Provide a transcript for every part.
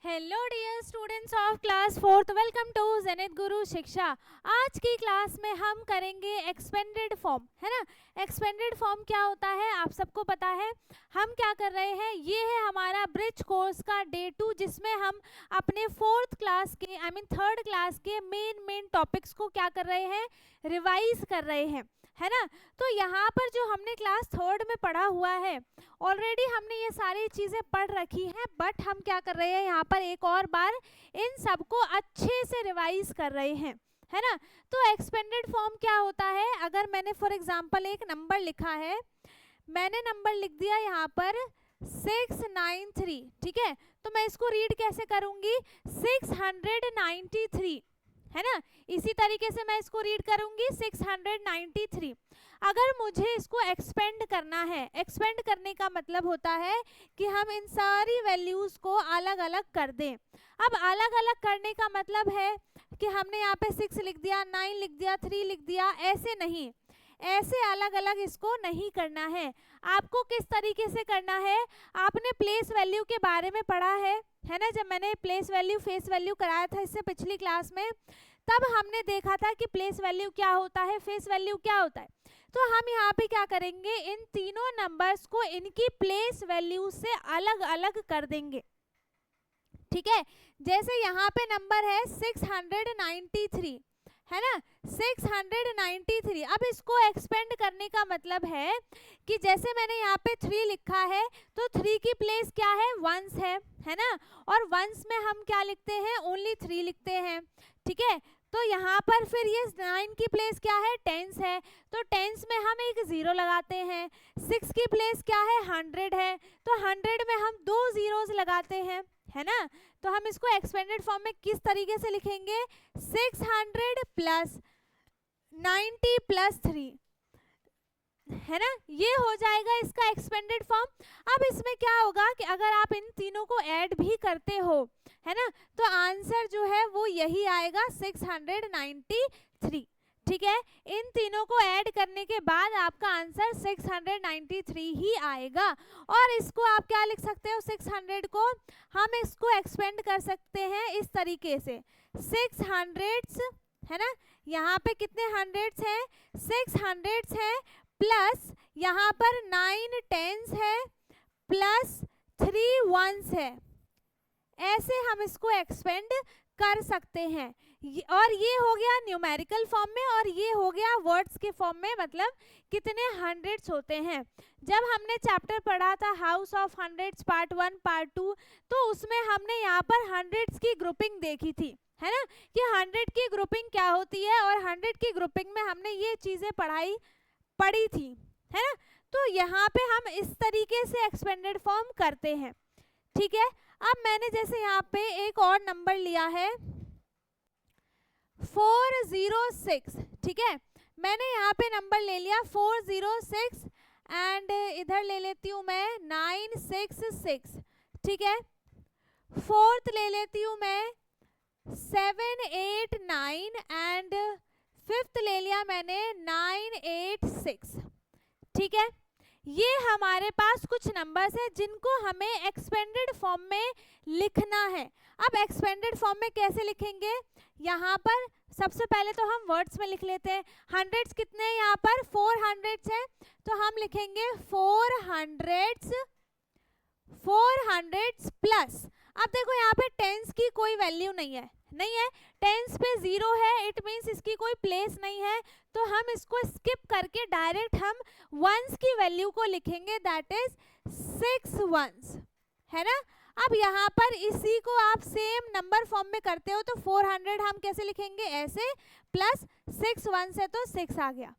Hello dear students of class fourth, welcome to Zenith Guru Shiksha. आज की class में हम करेंगे एक्सपेंडेड फॉर्म, है ना। एक्सपेंडेड फॉर्म क्या होता है आप सबको पता है। हम क्या कर रहे हैं, ये है हमारा ब्रिज कोर्स का डे 2, जिसमें हम अपने फोर्थ क्लास के थर्ड क्लास के मेन टॉपिक्स को क्या कर रहे हैं, रिवाइज कर रहे हैं, है ना। तो यहाँ पर जो हमने क्लास थर्ड में पढ़ा हुआ है, ऑलरेडी हमने ये सारी चीज़ें पढ़ रखी हैं, बट हम क्या कर रहे हैं, यहाँ पर एक और बार इन सबको अच्छे से रिवाइज कर रहे हैं, है ना। तो एक्सपेंडेड फॉर्म क्या होता है, अगर मैंने फॉर एग्जांपल एक नंबर लिखा है, मैंने नंबर लिख दिया यहाँ पर 693, ठीक है। तो मैं इसको रीड कैसे करूँगी, 693, है ना। इसी तरीके से मैं इसको रीड करूंगी 693। अगर मुझे इसको एक्सपेंड करना है, एक्सपेंड करने का मतलब होता है कि हम इन सारी वैल्यूज़ को अलग अलग कर दें। अब अलग अलग करने का मतलब है कि हमने यहाँ पे 6 लिख दिया, 9 लिख दिया, 3 लिख दिया, ऐसे नहीं, ऐसे अलग अलग इसको नहीं करना है। आपको किस तरीके से करना है, आपने प्लेस वैल्यू के बारे में पढ़ा है ना। जब मैंने प्लेस वैल्यू फेस वैल्यू कराया था इससे पिछली क्लास में, तब हमने देखा था कि प्लेस वैल्यू क्या होता है, फेस वैल्यू क्या होता है। तो हम यहाँ पे क्या करेंगे, इन तीनों नंबर्स को इनकी प्लेस वैल्यू से अलग अलग कर देंगे, ठीक है। जैसे यहाँ पे नंबर है 693, है ना, 693। अब इसको एक्सपेंड करने का मतलब है कि जैसे मैंने यहाँ पे 3 लिखा है, तो 3 की प्लेस क्या है, वंस है ना। और वंस में हम क्या लिखते हैं, ओनली 3 लिखते हैं, ठीक है। तो यहाँ पर फिर ये 9 की प्लेस क्या है, टेंस है, तो टेंस में हम एक 0 लगाते हैं। 6 की प्लेस क्या है, 100 है, तो 100 में हम 2 zeros लगाते हैं, है ना। तो हम इसको एक्सपेंडेड फॉर्म में किस तरीके से लिखेंगे, 600 प्लस 90 प्लस 3, है ना, ये हो जाएगा इसका एक्सपेंडेड फॉर्म। अब इसमें क्या होगा कि अगर आप इन तीनों को ऐड भी करते हो, है ना, तो आंसर जो है वो यही आएगा 693, ठीक है। इन तीनों को ऐड करने के बाद आपका आंसर 693 ही आएगा। और इसको आप क्या लिख सकते हो, 600 को हम इसको एक्सपेंड कर सकते हैं इस तरीके से, 600, है ना, यहाँ पे कितने हंड्रेड्स हैं, 600 हैं, प्लस यहाँ पर 9 टेंस है, प्लस 3 वंस है। ऐसे हम इसको एक्सपेंड कर सकते हैं। और ये हो गया न्यूमेरिकल फॉर्म में, और ये हो गया वर्ड्स के फॉर्म में, मतलब कितने हंड्रेड्स होते हैं। जब हमने चैप्टर पढ़ा था house of hundreds part 1 part 2, तो उसमें हमने यहाँ पर हंड्रेड्स की ग्रुपिंग देखी थी, है ना, कि 100 की ग्रुपिंग क्या होती है, और 100 की ग्रुपिंग में हमने ये चीज़ें पढ़ी थी, है ना। तो यहाँ पे हम इस तरीके से एक्सपेंडेड फॉर्म करते हैं, ठीक है। अब मैंने जैसे यहाँ पे एक और नंबर लिया है 406, ठीक है। मैंने यहाँ पे नंबर ले लिया 406 एंड इधर ले लेती हूँ मैं 966, ठीक है। फोर्थ ले लेती हूँ मैं 789 एंड फिफ्थ ले लिया मैंने 986, ठीक है। ये हमारे पास कुछ नंबर्स हैं जिनको हमें एक्सपेंडेड फॉर्म में लिखना है। अब एक्सपेंडेड फॉर्म में कैसे लिखेंगे, यहाँ पर सबसे पहले तो हम वर्ड्स में लिख लेते हैं। हंड्रेड्स कितने हैं, यहाँ पर 400 हैं, तो हम लिखेंगे 400 प्लस। अब देखो यहाँ पे टेंस की कोई वैल्यू नहीं है, टेंस पे 0 है, इट मीन्स इसकी कोई प्लेस नहीं है, तो हम इसको स्किप करके डायरेक्ट हम वंस की वैल्यू को लिखेंगे, दैट इज 6 वंस, है ना। अब यहाँ पर इसी को आप सेम नंबर फॉर्म में करते हो, तो 400 हम कैसे लिखेंगे, ऐसे, प्लस 6 वंस है तो 6 आ गया,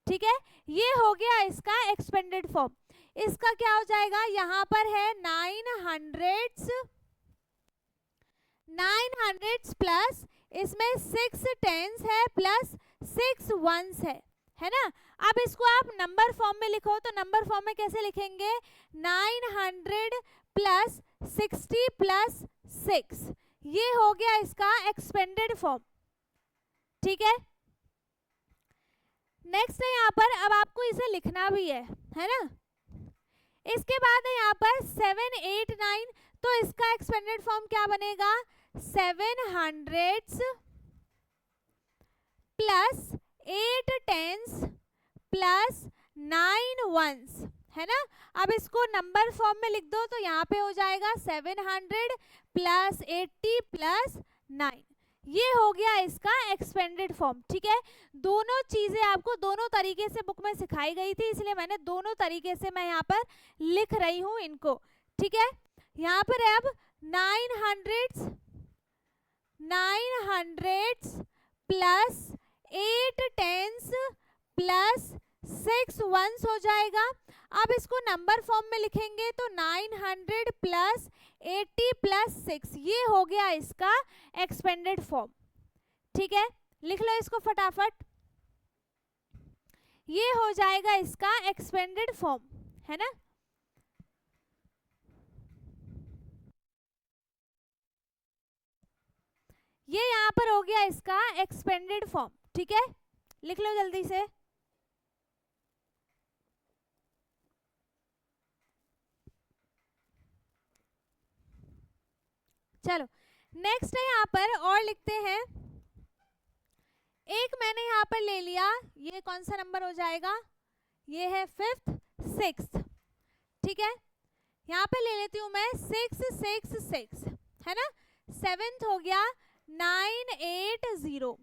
ठीक है। ये हो गया इसका एक्सपेंडेड फॉर्म। इसका क्या हो जाएगा, यहाँ पर है 900 प्लस इसमें 6 टेंस है, प्लस 6 वंस है ना। अब इसको आप नंबर फॉर्म में लिखो, तो नंबर फॉर्म में कैसे लिखेंगे, 900 प्लस 60 प्लस 6, ये हो गया इसका एक्सपेंडेड फॉर्म, ठीक है। नेक्स्ट है यहाँ पर, अब आपको इसे लिखना भी है ना। इसके बाद है यहाँ पर 789, तो इसका एक्सपेंडेड फॉर्म क्या बनेगा, 700 प्लस 8 टेंस प्लस 9 वंस, है ना। अब इसको नंबर फॉर्म में लिख दो तो यहाँ पे हो जाएगा 700 प्लस 80 प्लस 9, ये हो गया इसका एक्सपेंडेड फॉर्म। ठीक है, दोनों चीजें आपको दोनों तरीके से बुक में सिखाई गई थी, इसलिए मैंने दोनों तरीके से मैं यहाँ पर लिख रही हूँ इनको। ठीक है, यहाँ पर है अब 900 प्लस 8 टेंस प्लस 6 वंस हो जाएगा। अब इसको नंबर फॉर्म में लिखेंगे तो 900 प्लस 80 प्लस 6, ये हो गया इसका एक्सपेंडेड फॉर्म। ठीक है, लिख लो इसको फटाफट, ये हो जाएगा इसका एक्सपेंडेड फॉर्म, है ना। ये यहाँ पर हो गया इसका एक्सपेंडेड फॉर्म। ठीक है, लिख लो जल्दी से। चलो नेक्स्ट है यहाँ पर और लिखते हैं, एक मैंने यहाँ पर ले लिया, ये कौन सा नंबर हो जाएगा, ये है 5th 6th। ठीक है, यहाँ पे ले लेती हूँ मैं 6 6 6, है ना। 7th हो गया 980।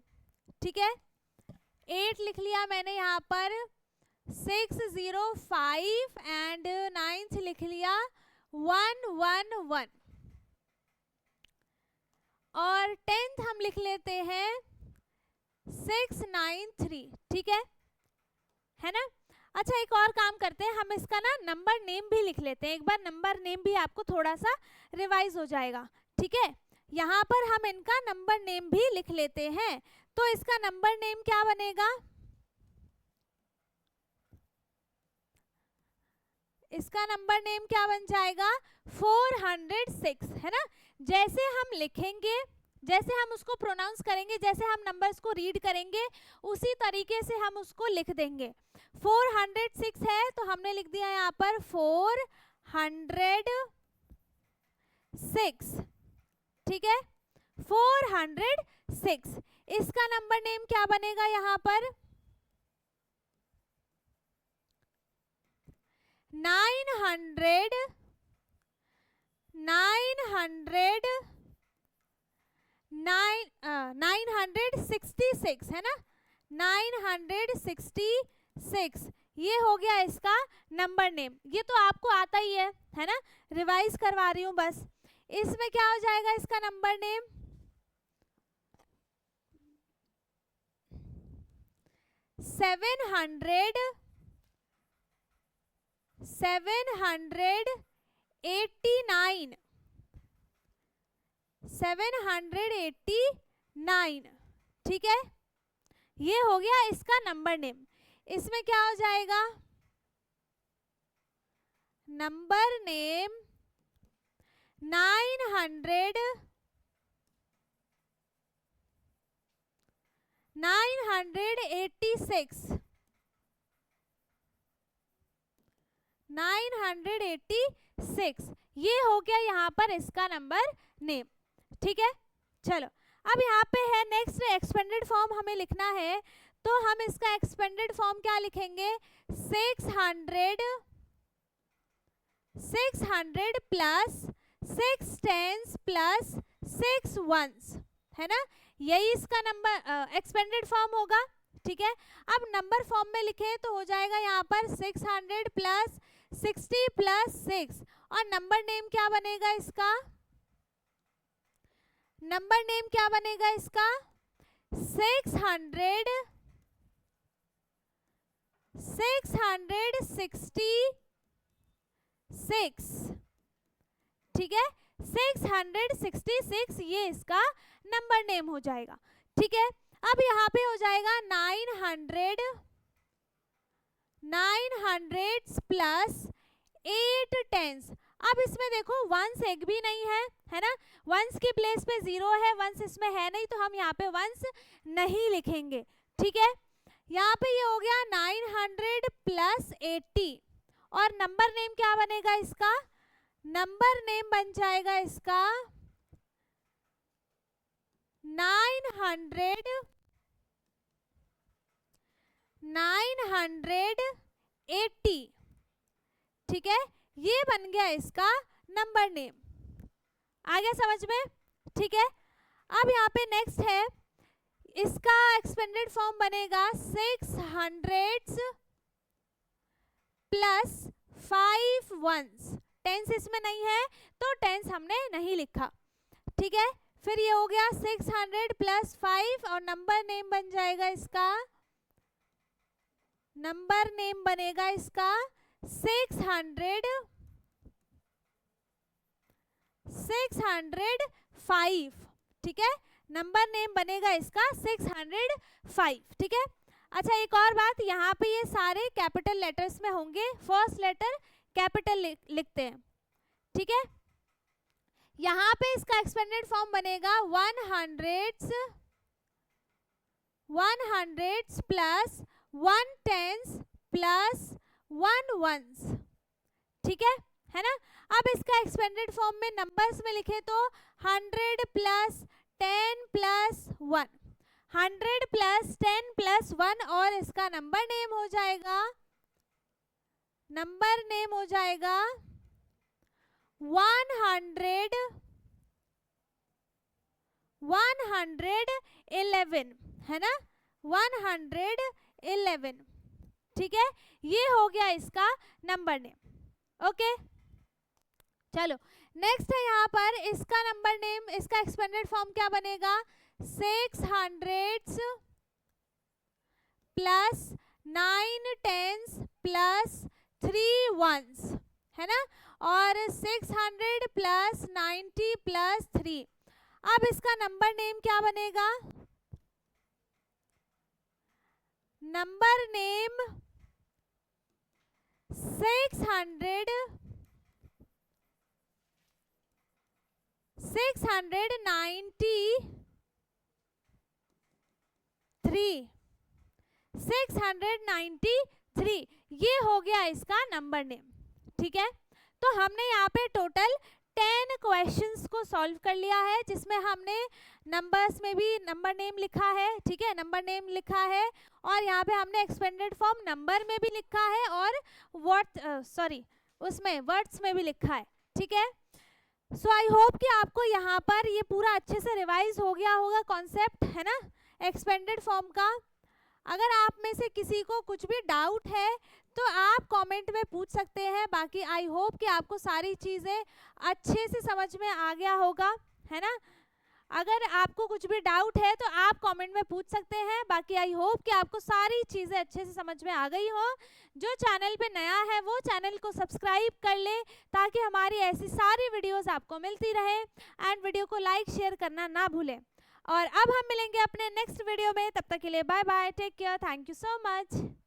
ठीक है, 8 लिख लिया मैंने यहाँ पर 605 एंड 9th लिख लिया 111 और 10th हम लिख लेते हैं 693। ठीक है ना। अच्छा एक और काम करते हैं, हम इसका ना नंबर नेम भी लिख लेते हैं, एक बार नंबर नेम भी आपको थोड़ा सा रिवाइज हो जाएगा। ठीक है, यहाँ पर हम इनका नंबर नेम भी लिख लेते हैं, तो इसका नंबर नेम क्या बनेगा, इसका नंबर नेम क्या बन जाएगा 406, है ना। जैसे हम लिखेंगे, जैसे हम उसको प्रोनाउंस करेंगे, जैसे हम नंबर्स को रीड करेंगे, उसी तरीके से हम उसको लिख देंगे। 406 है तो हमने लिख दिया यहाँ पर 406। ठीक है, 406, इसका नंबर नेम क्या बनेगा यहाँ पर 966, है ना, 966, ये हो गया इसका नंबर नेम। ये तो आपको आता ही है ना, रिवाइज करवा रही हूँ बस। इसमें क्या हो जाएगा इसका नंबर नेम 789। ठीक है, ये हो गया इसका नंबर नेम। इसमें क्या हो जाएगा नंबर नेम 986, ये हो गया यहाँ पर इसका नंबर नेम। ठीक है, चलो अब यहाँ पे है नेक्स्ट एक्सपेंडेड फॉर्म हमें लिखना है, तो हम इसका एक्सपेंडेड फॉर्म क्या लिखेंगे 600 प्लस 6 टेंस प्लस 6 वंस, है ना, यही इसका नंबर एक्सपेंडेड फॉर्म होगा। ठीक है, अब नंबर फॉर्म में लिखे तो हो जाएगा यहाँ पर 600 प्लस 60 प्लस 6, और नंबर नेम क्या बनेगा इसका, नंबर नेम क्या बनेगा इसका 666। ठीक है, 666 ये इसका नंबर नेम हो जाएगा। ठीक है, अब यहाँ पे हो जाएगा 900 प्लस 8 टेंस। अब इसमें देखो वंस एक भी नहीं है ना, वंस के प्लेस पे 0 है, वंस इसमें है नहीं, तो हम यहाँ पे वंस नहीं लिखेंगे। ठीक है, यहाँ पे ये हो गया 900 प्लस 80, और नंबर नेम क्या बनेगा इसका नंबर नेम बन जाएगा इसका 980। ठीक है, ये बन गया इसका नंबर नेम। आ गया समझ में? ठीक है, अब यहाँ पे नेक्स्ट है, इसका एक्सपेंडेड फॉर्म बनेगा 600 प्लस 5 ones। टेंस इसमें नहीं है तो टेंस हमने नहीं लिखा। ठीक है, फिर ये हो गया 600 प्लस 5 और नंबर नेम बन जाएगा इसका, नंबर नेम बनेगा इसका 605। ठीक है, नंबर नेम बनेगा इसका 605। ठीक है, अच्छा एक और बात, यहाँ पे ये सारे कैपिटल लेटर्स में होंगे, फर्स्ट लेटर कैपिटल लिखते हैं। ठीक है, यहाँ पे इसका एक्सपेंडेड फॉर्म बनेगा 100 प्लस 1 tens प्लस 1 ones। ठीक है ना? अब इसका एक्सपेंडेड फॉर्म में नंबर्स में लिखे तो 100 प्लस 10 प्लस 1, 100 प्लस 10 प्लस 1 और इसका नंबर नेम हो जाएगा, नंबर नेम हो जाएगा 111, है ना? 111। ठीक है, ये हो गया इसका नंबर नेम। ओके, चलो नेक्स्ट है यहाँ पर इसका नंबर नेम, इसका एक्सपेंडेड फॉर्म क्या बनेगा, 600 प्लस 9 tens प्लस 3 ones, है ना? और 600 प्लस 90 प्लस 3। अब इसका नंबर नेम क्या बनेगा, नंबर नेम 693 693, ये हो गया इसका नंबर नेम। ठीक है, तो हमने यहाँ पे टोटल 10 क्वेश्चंस को सॉल्व कर लिया है, जिसमें हमने नंबर्स में भी नंबर नेम लिखा है। ठीक है, नंबर नेम लिखा है और यहाँ पे हमने एक्सपेंडेड फॉर्म नंबर में भी लिखा है और उसमें वर्ड्स में भी लिखा है। ठीक है, सो आई होप कि आपको यहाँ पर ये पूरा अच्छे से रिवाइज हो गया होगा कॉन्सेप्ट, है ना, एक्सपेंडेड फॉर्म का। अगर आप में से किसी को कुछ भी डाउट है तो आप कमेंट में पूछ सकते हैं। बाकी आई होप कि आपको सारी चीज़ें अच्छे से समझ में आ गया होगा, है ना? अगर आपको कुछ भी डाउट है तो आप कमेंट में पूछ सकते हैं। बाकी आई होप कि आपको सारी चीज़ें अच्छे से समझ में आ गई हो। जो चैनल पे नया है वो चैनल को सब्सक्राइब कर ले ताकि हमारी ऐसी सारी वीडियोस आपको मिलती रहे। एंड वीडियो को लाइक शेयर करना ना भूलें। और अब हम मिलेंगे अपने नेक्स्ट वीडियो में, तब तक के लिए bye bye, take care, thank you so much.